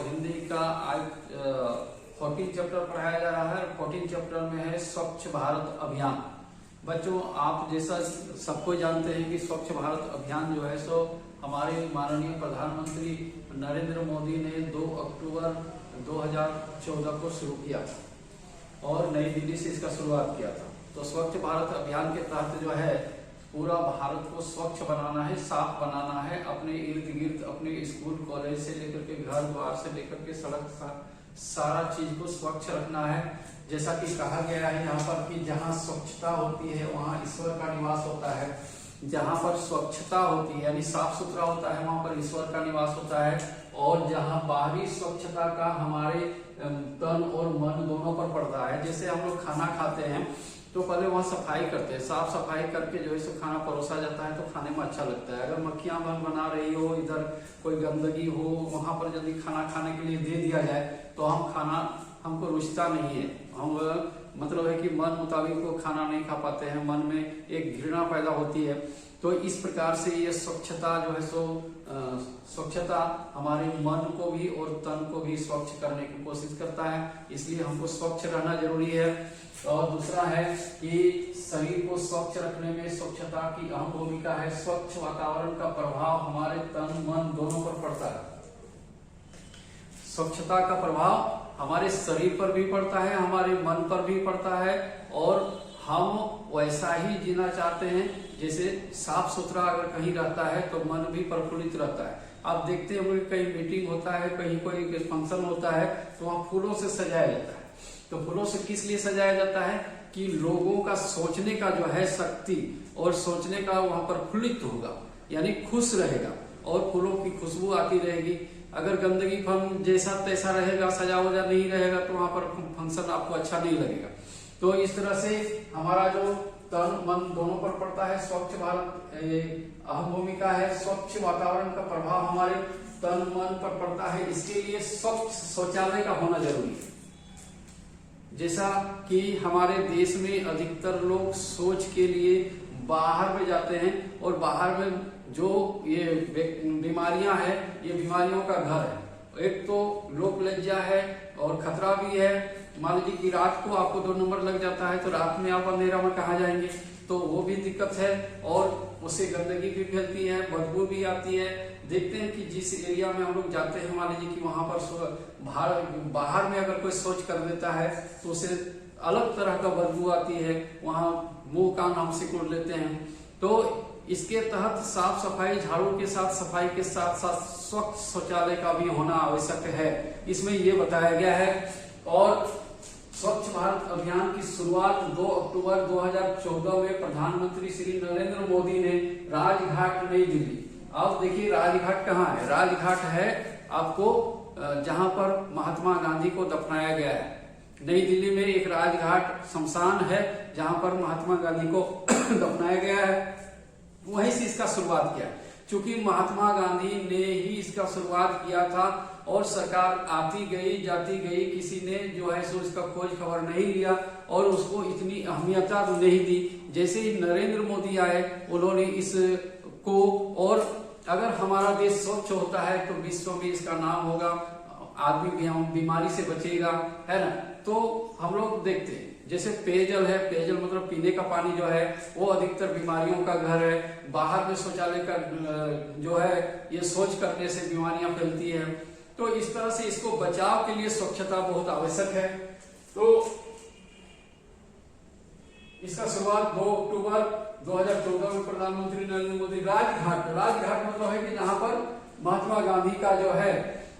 हिंदी का आज 14 चैप्टर पढ़ाया जा रहा है। 14 चैप्टर में है स्वच्छ भारत अभियान। बच्चों, आप जैसा सबको जानते हैं कि स्वच्छ भारत अभियान जो है सो हमारे माननीय प्रधानमंत्री नरेंद्र मोदी ने 2 अक्टूबर 2014 को शुरू किया था और नई दिल्ली से इसका शुरुआत किया था। तो स्वच्छ भारत अभियान के तहत जो है पूरा भारत को स्वच्छ बनाना है, साफ बनाना है। अपने इर्द गिर्द, अपने स्कूल कॉलेज से लेकर के घर द्वार से लेकर के सड़क सारा चीज को स्वच्छ रखना है। जैसा कि कहा गया है यहाँ पर कि जहाँ स्वच्छता होती है वहाँ ईश्वर का निवास होता है। जहाँ पर स्वच्छता होती है यानी साफ सुथरा होता है वहाँ पर ईश्वर का निवास होता है। और जहाँ बाहरी स्वच्छता का हमारे तन और मन दोनों पर पड़ता है। जैसे हम लोग खाना खाते हैं तो पहले वहाँ सफाई करते हैं, साफ सफाई करके जो है सो खाना परोसा जाता है तो खाने में अच्छा लगता है। अगर मक्खियां बना रही हो, इधर कोई गंदगी हो, वहां पर यदि खाना खाने के लिए दे दिया जाए तो हमको रुचता नहीं है। हम मतलब है कि मन मुताबिक वो खाना नहीं खा पाते हैं, मन में एक घृणा पैदा होती है। तो इस प्रकार से ये स्वच्छता जो है सो स्वच्छता हमारे मन को भी और तन को भी स्वच्छ करने की कोशिश करता है, इसलिए हमको स्वच्छ रहना जरूरी है। और दूसरा है कि शरीर को स्वच्छ रखने में स्वच्छता की अहम भूमिका है। स्वच्छ वातावरण का प्रभाव हमारे तन मन दोनों पर पड़ता है। स्वच्छता का प्रभाव हमारे शरीर पर भी पड़ता है, हमारे मन पर भी पड़ता है और हम वैसा ही जीना चाहते हैं जैसे साफ सुथरा अगर कहीं रहता है तो मन भी प्रफुल्लित रहता है। आप देखते हैं कहीं मीटिंग होता है, कहीं कोई फंक्शन होता है तो वहाँ फूलों से सजाया जाता है। तो फूलों से किस लिए सजाया जाता है कि लोगों का सोचने का जो है शक्ति और सोचने का वहां पर प्रफुल्लित होगा, यानी खुश रहेगा और फूलों की खुशबू आती रहेगी। अगर गंदगी जैसा तैसा रहेगा, सजा वजा नहीं रहेगा तो वहां पर फंक्शन आपको अच्छा नहीं लगेगा। तो इस तरह से हमारा जो तन मन दोनों पर पड़ता है। स्वच्छ भारत अहम भूमिका है। स्वच्छ वातावरण का प्रभाव हमारे तन मन पर पड़ता है, इसके लिए स्वच्छ शौचालय का होना जरूरी है। जैसा कि हमारे देश में अधिकतर लोग शौच के लिए बाहर में जाते हैं और बाहर में जो ये बीमारियां हैं ये बीमारियों का घर है। एक तो लोक लज्जा है और खतरा भी है। मान लीजिए कि रात को आपको 2 नंबर लग जाता है तो रात में आप अंधेरा में कहाँ जाएंगे, तो वो भी दिक्कत है और उससे गंदगी भी फैलती है, बदबू भी आती है। देखते हैं कि जिस एरिया में हम लोग जाते हैं, मान लीजिए कि वहां पर बाहर में अगर कोई शौच कर देता है तो उसे अलग तरह का बदबू आती है, वहां मुंह कान हम सिकुड़ लेते हैं। तो इसके तहत साफ सफाई, झाड़ू के साथ सफाई के साथ साथ स्वच्छ शौचालय का भी होना आवश्यक है, इसमें ये बताया गया है। और स्वच्छ भारत अभियान की शुरुआत 2 अक्टूबर 2014 में प्रधानमंत्री श्री नरेंद्र मोदी ने राजघाट नई दिल्ली। अब देखिए राजघाट कहाँ है। राजघाट है आपको जहां पर महात्मा गांधी को दफनाया गया है। नई दिल्ली में एक राजघाट शमशान है जहां पर महात्मा गांधी को दफनाया गया है, वहीं से इसका शुरुआत किया। क्योंकि महात्मा गांधी ने ही इसका शुरुआत किया था और सरकार आती गई जाती गई, किसी ने जो है सो इसका खोज खबर नहीं लिया और उसको इतनी अहमियता नहीं दी। जैसे ही नरेंद्र मोदी आए उन्होंने इसको, और अगर हमारा देश स्वच्छ होता है तो विश्व में इसका नाम होगा, आदमी भी बीमारी से बचेगा, है ना। तो हम लोग देखते हैं जैसे पेयजल है, पेयजल मतलब पीने का पानी जो है वो अधिकतर बीमारियों का घर है। बाहर में शौचालय का जो है ये शौच करने से बीमारियां फैलती है। तो इस तरह से इसको बचाव के लिए स्वच्छता बहुत आवश्यक है। तो इसका शुरुआत 2 अक्टूबर 2014 में प्रधानमंत्री नरेंद्र मोदी राजघाट मतलब है कि जहां पर महात्मा गांधी का जो है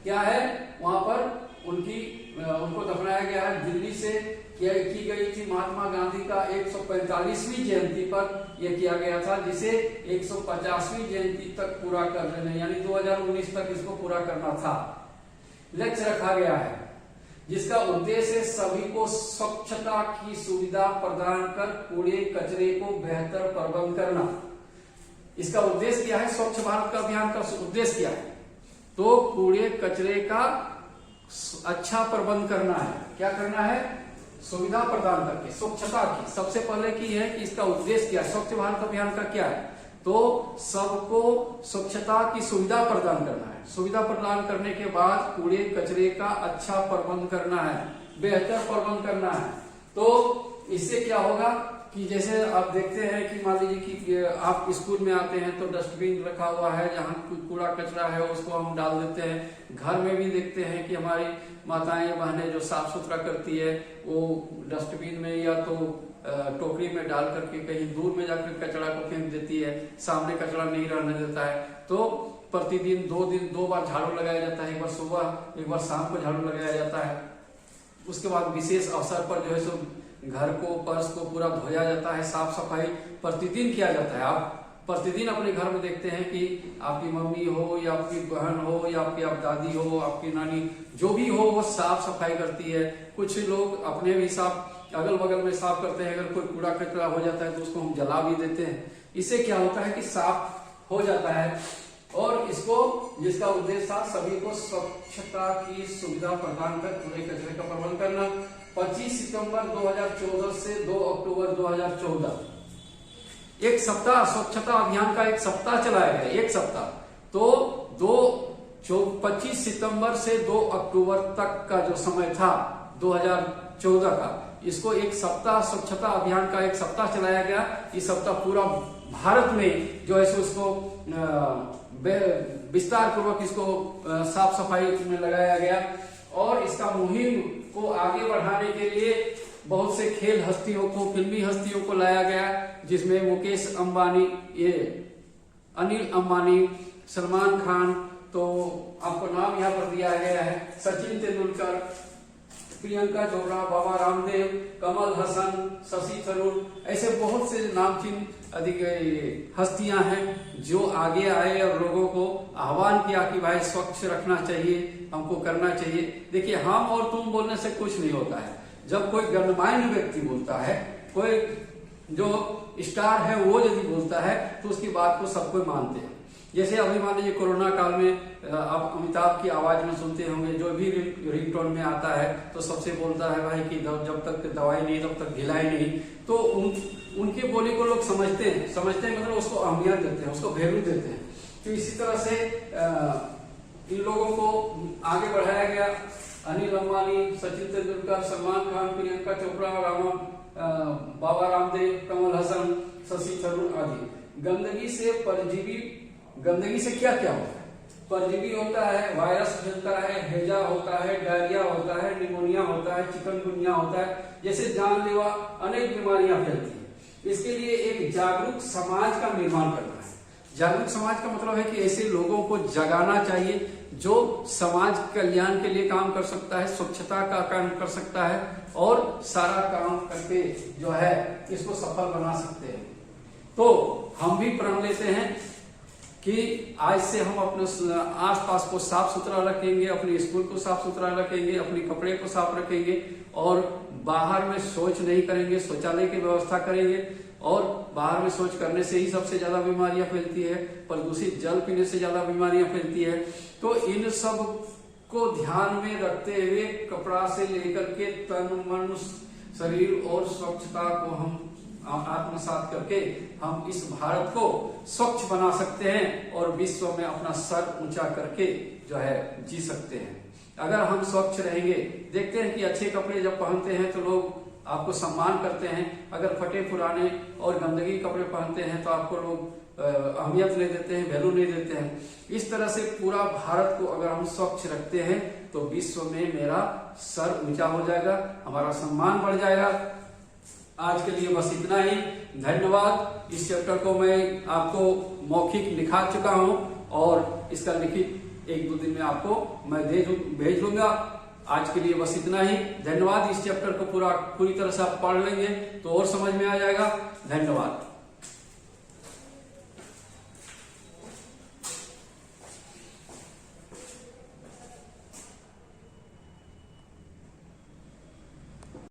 क्या है वहां पर उनको दफनाया गया है। दिल्ली से की गई थी महात्मा गांधी का 145वीं जयंती पर यह किया गया था, जिसे 150वीं जयंती तक पूरा कर लेना, यानी 2019 तक इसको पूरा करना था। लक्ष्य रखा गया है जिसका उद्देश्य सभी को स्वच्छता की सुविधा प्रदान कर कूड़े कचरे को बेहतर प्रबंध करना। इसका उद्देश्य क्या है? स्वच्छ भारत का अभियान का उद्देश्य क्या है? तो कूड़े कचरे का अच्छा प्रबंध करना है। क्या करना है? सुविधा प्रदान करके स्वच्छता की सबसे पहले की है कि इसका उद्देश्य क्या है। स्वच्छ भारत अभियान का क्या है? तो सबको स्वच्छता की सुविधा प्रदान करना है। सुविधा प्रदान करने के बाद कूड़े कचरे का अच्छा प्रबंध करना है, बेहतर प्रबंध करना है। तो इससे क्या होगा कि जैसे आप देखते हैं कि मान लीजिए कि आप स्कूल में आते हैं तो डस्टबिन रखा हुआ है, जहाँ कूड़ा कचरा है उसको हम डाल देते हैं। घर में भी देखते हैं कि हमारी माताएं बहनें जो साफ सुथरा करती है वो डस्टबिन में या तो टोकरी में डाल करके कहीं दूर में जाकर कचरा को फेंक देती है, सामने कचरा नहीं रहने देता है। तो प्रतिदिन 2 बार झाड़ू लगाया जाता है, एक बार सुबह एक बार शाम को झाड़ू लगाया जाता है। उसके बाद विशेष अवसर पर जो है सो घर को फर्श को पूरा धोया जाता है, साफ सफाई प्रतिदिन किया जाता है। आप प्रतिदिन अपने घर में देखते हैं कि आपकी मम्मी हो या आपकी बहन हो या आपकी आप दादी हो, आपकी नानी, जो भी हो वो साफ सफाई करती है। कुछ लोग अपने भी साफ अगल बगल में साफ करते हैं। अगर कोई कूड़ा कचरा हो जाता है तो उसको हम जला भी देते हैं। इससे क्या होता है कि साफ हो जाता है। और इसको जिसका उद्देश्य था सभी को स्वच्छता की सुविधा प्रदान कर कूड़े कचरे का प्रबंध करना। 25 सितंबर 2014 से 2 अक्टूबर 2014 एक सप्ताह स्वच्छता अभियान का एक सप्ताह चलाया गया, एक सप्ताह। तो 25 सितंबर से 2 अक्टूबर तक का जो समय था 2014 का, इसको एक सप्ताह स्वच्छता अभियान का एक सप्ताह चलाया गया। इस सप्ताह पूरा भारत में जो है इसको विस्तार पूर्वक इसको साफ सफाई में लगाया गया। और इसका मुहिम को आगे बढ़ाने के लिए बहुत से खेल हस्तियों को, फिल्मी हस्तियों को लाया गया, जिसमें मुकेश अंबानी, अनिल अंबानी, सलमान खान, तो आपको नाम यहाँ पर दिया गया है, सचिन तेंदुलकर, प्रियंका चोपड़ा, बाबा रामदेव, कमल हसन, शशि थरूर, ऐसे बहुत से नामचीन अधिक हस्तियां हैं जो आगे आए और लोगों को आह्वान किया कि भाई स्वच्छ रखना चाहिए, हमको करना चाहिए। देखिए, हम और तुम बोलने से कुछ नहीं होता है। जब कोई गणमान्य व्यक्ति बोलता है, कोई जो स्टार है वो यदि बोलता है तो उसकी बात को सब कोई मानते हैं। जैसे अभी मान लीजिए कोरोना काल में आप अमिताभ की आवाज में सुनते होंगे, जो भी रिंगटोन में आता है तो सबसे बोलता है भाई कि जब तक दवाई नहीं तब तक ढिलाई नहीं। तो उनके बोली को लोग समझते हैं मतलब उसको अहमियत देते हैं, उसको वैल्यू देते हैं। तो इसी तरह से इन लोगों को आगे बढ़ाया गया। अनिल अंबानी, सचिन तेंदुलकर, सलमान खान, प्रियंका चोपड़ा, बाबा रामदेव, कमल हसन, शशि थरूर आदि। गंदगी से क्या क्या होता है? परजीवी होता है, वायरस फैलता है, हैजा होता है, डायरिया होता है, निमोनिया होता है, चिकनगुनिया होता है, जैसे जानलेवा अनेक बीमारियां फैलती हैं। इसके लिए एक जागरूक समाज का निर्माण करना है। जागरूक समाज का मतलब है कि ऐसे लोगों को जगाना चाहिए जो समाज कल्याण के लिए काम कर सकता है, स्वच्छता का काम कर सकता है और सारा काम करके जो है इसको सफल बना सकते हैं। तो हम भी प्रण लेते हैं कि आज से हम अपने आसपास को साफ सुथरा रखेंगे, अपने स्कूल को साफ सुथरा रखेंगे, अपने कपड़े को साफ रखेंगे और बाहर में शौच नहीं करेंगे, शौचालय की व्यवस्था करेंगे। और बाहर में शौच करने से ही सबसे ज्यादा बीमारियां फैलती है, प्रदूषित जल पीने से ज्यादा बीमारियां फैलती है। तो इन सब को ध्यान में रखते हुए कपड़ा से लेकर के तन मन शरीर और स्वच्छता को हम आत्मसात करके हम इस भारत को स्वच्छ बना सकते हैं और विश्व में अपना सर ऊंचा करके जो है जी सकते हैं। अगर हम स्वच्छ रहेंगे, देखते हैं कि अच्छे कपड़े जब पहनते हैं तो लोग आपको सम्मान करते हैं, अगर फटे पुराने और गंदगी कपड़े पहनते हैं तो आपको लोग अहमियत नहीं देते हैं, वैल्यू नहीं देते हैं। इस तरह से पूरा भारत को अगर हम स्वच्छ रखते हैं तो विश्व में मेरा सर ऊंचा हो जाएगा, हमारा सम्मान बढ़ जाएगा। आज के लिए बस इतना ही, धन्यवाद। इस चैप्टर को मैं आपको मौखिक लिखा चुका हूं और इसका लिखित 1-2 दिन में आपको मैं भेज दूंगा। आज के लिए बस इतना ही, धन्यवाद। इस चैप्टर को पूरी तरह से आप पढ़ लेंगे तो और समझ में आ जाएगा। धन्यवाद।